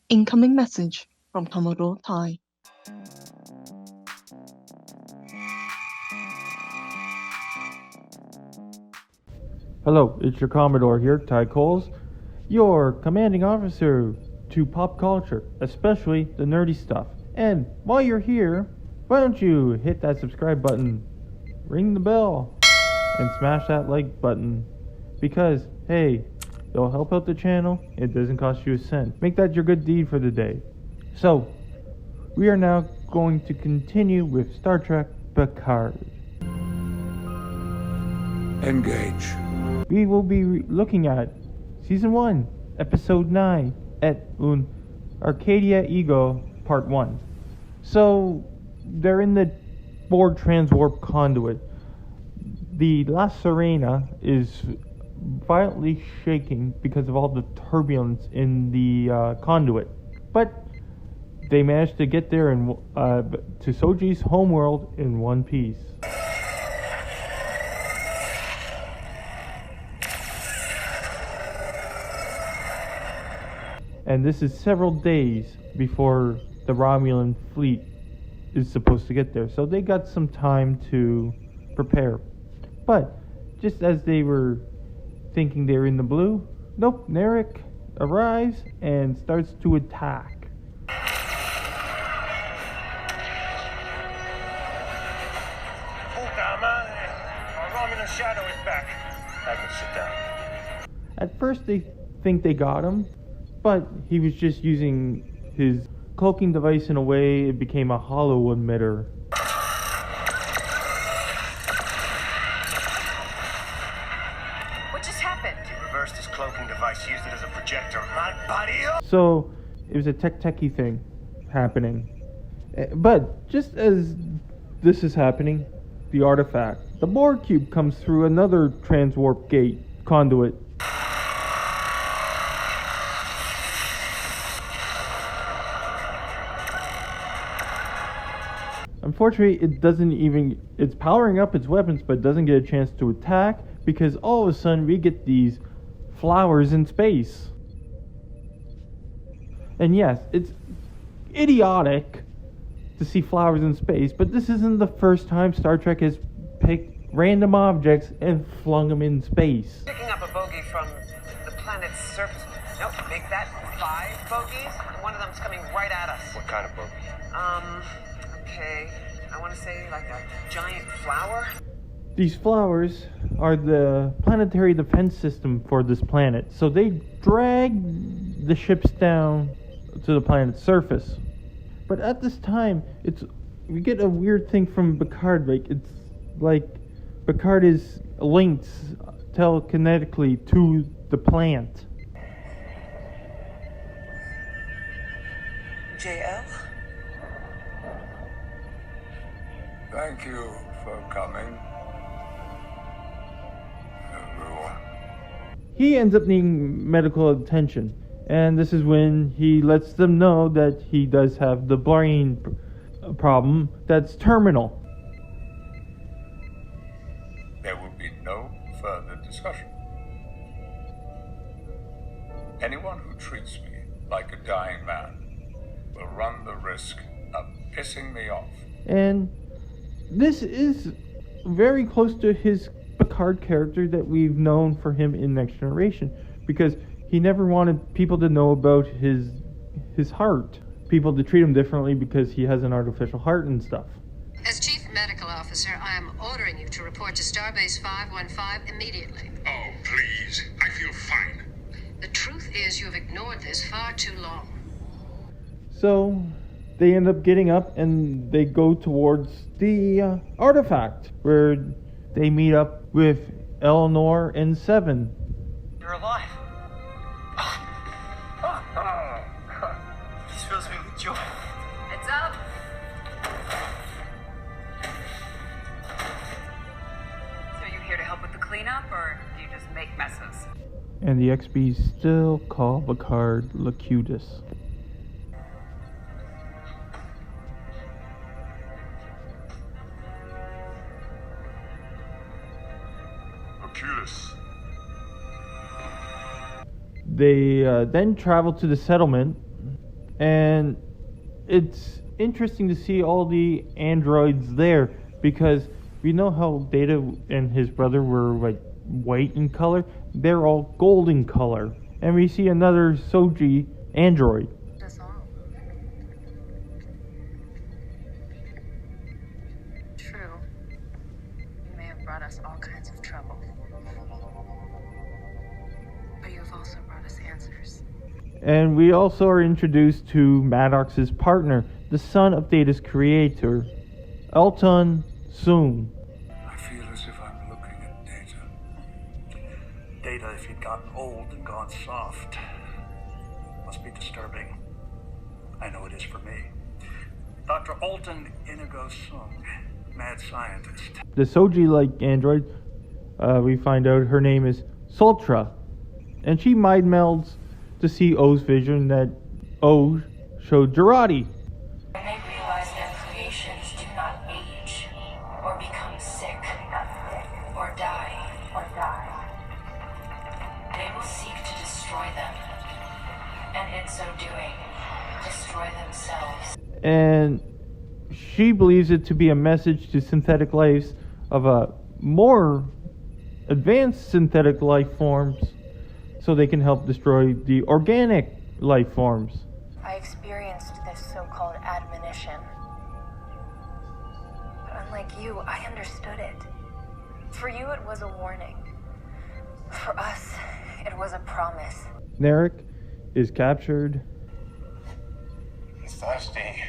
Incoming message from Commodore Ty. Hello, it's your Commodore here, Ty Coles, your commanding officer to pop culture, especially the nerdy stuff. And while you're here, why don't you hit that subscribe button, ring the bell, and smash that like button. Because, hey, it'll help out the channel, it doesn't cost you a cent. Make that your good deed for the day. So, we are now going to continue with Star Trek Picard. Engage. We will be looking at Season 1, Episode 9, Et.1, Arcadia Ego, Part 1. So, they're in the Borg transwarp conduit. The La Sirena is violently shaking because of all the turbulence in the conduit. But they managed to get there to Soji's homeworld in one piece. And this is several days before the Romulan fleet is supposed to get there. So they got some time to prepare. But just as they were thinking they were in the blue, nope, Narek arrives and starts to attack. Puta madre! Our Romulan shadow is back. I can sit down. At first they think they got him, but he was just using his cloaking device in a way it became a hollow emitter. What just happened? He reversed his cloaking device, used it as a projector. My body. So it was a techie thing happening. But just as this is happening, the artifact, the Borg cube, comes through another transwarp gate conduit. Unfortunately, it's powering up its weapons, but doesn't get a chance to attack, because all of a sudden we get these flowers in space. And yes, it's idiotic to see flowers in space, but this isn't the first time Star Trek has picked random objects and flung them in space. Picking up a bogey from the planet's surface. Nope, make that 5 bogeys. One of them's coming right at us. What kind of bogey? Okay. I want to say like a giant flower. These flowers are the planetary defense system for this planet, so they drag the ships down to the planet's surface. But at this time, we get a weird thing from Picard. It's like Picard is linked telekinetically to the plant. JL? Thank you for coming, everyone. He ends up needing medical attention, and this is when he lets them know that he does have the brain problem that's terminal. There will be no further discussion. Anyone who treats me like a dying man will run the risk of pissing me off. And this is very close to his Picard character that we've known for him in Next Generation, because he never wanted people to know about his heart, people to treat him differently because he has an artificial heart and stuff. As Chief Medical Officer, I am ordering you to report to Starbase 515 immediately. Oh, please. I feel fine. The truth is you have ignored this far too long. So they end up getting up and they go towards the artifact, where they meet up with Elnor and Seven. You're alive. This fills me with joy. Heads up. So you here to help with the cleanup, or do you just make messes? And the XBs still call Picard Locutus. They then travel to the settlement And it's interesting to see all the androids there, because we know how Data and his brother were like white in color. They're all gold in color. And we see another Soji android. That's all. True. You may have brought us all kinds of trouble. But you've also brought us answers. And we also are introduced to Maddox's partner, the son of Data's creator, Altan Soong. I feel as if I'm looking at Data. Data, if he'd gotten old and gone soft, must be disturbing. I know it is for me. Dr. Altan Inigo Soong, mad scientist. The Soji-like android, we find out her name is Sutra, and she mind melds to see O's vision that O showed Jurati. When they realize their creations do not age, or become sick, or die, they will seek to destroy them, and in so doing, destroy themselves. And she believes it to be a message to synthetic lives of a more advanced synthetic life forms, so they can help destroy the organic life forms. I experienced this so-called admonition. But unlike you, I understood it. For you, it was a warning. For us, it was a promise. Narek is captured. He's thirsty.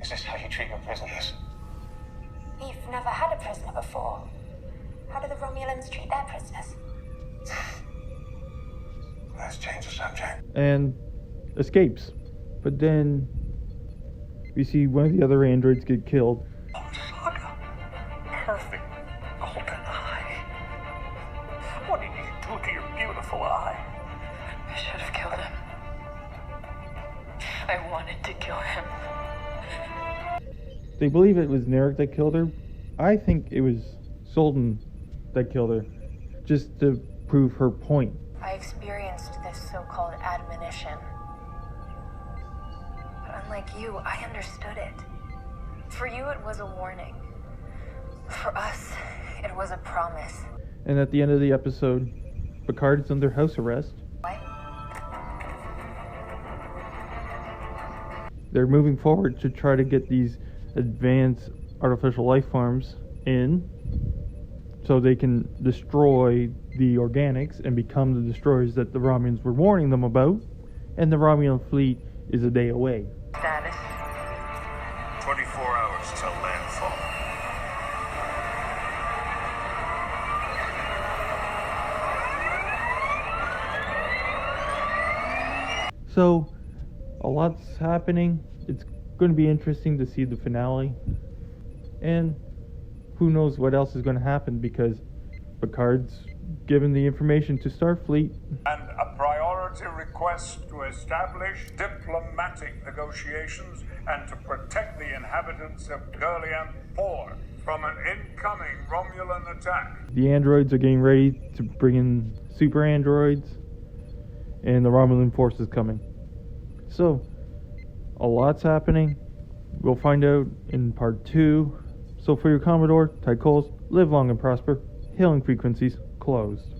Is this how you treat your prisoners? We've never had a prisoner before. How do the Romulans treat their prisoners? Let's change the subject. And escapes. But then we see one of the other androids get killed. Saga. Perfect golden eye. What did you do to your beautiful eye? I should have killed him. I wanted to kill him. They believe it was Narek that killed her. I think it was Sultan that killed her, just to prove her point. I experienced this so-called admonition. But unlike you, I understood it. For you, it was a warning. For us, it was a promise. And at the end of the episode, Picard is under house arrest. What? They're moving forward to try to get these advanced artificial life forms in, so they can destroy the organics and become the destroyers that the Romulans were warning them about. And the Romulan fleet is a day away. Status. 24 hours till landfall. So, a lot's happening. It's going to be interesting to see the finale. And who knows what else is going to happen, because Picard's given the information to Starfleet. And a priority request to establish diplomatic negotiations and to protect the inhabitants of Gurlian 4 from an incoming Romulan attack. The androids are getting ready to bring in super androids, and the Romulan force is coming. So, a lot's happening. We'll find out in part 2. So for your Commodore, Ty Coles, live long and prosper. Hailing frequencies closed.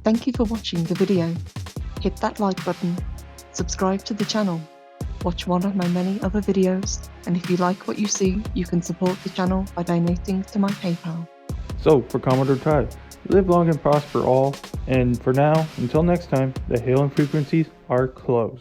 Thank you for watching the video. Hit that like button, subscribe to the channel, watch one of my many other videos, and if you like what you see, you can support the channel by donating to my PayPal. So, for Commodore Ty, live long and prosper all, and for now, until next time, the hailing frequencies are closed.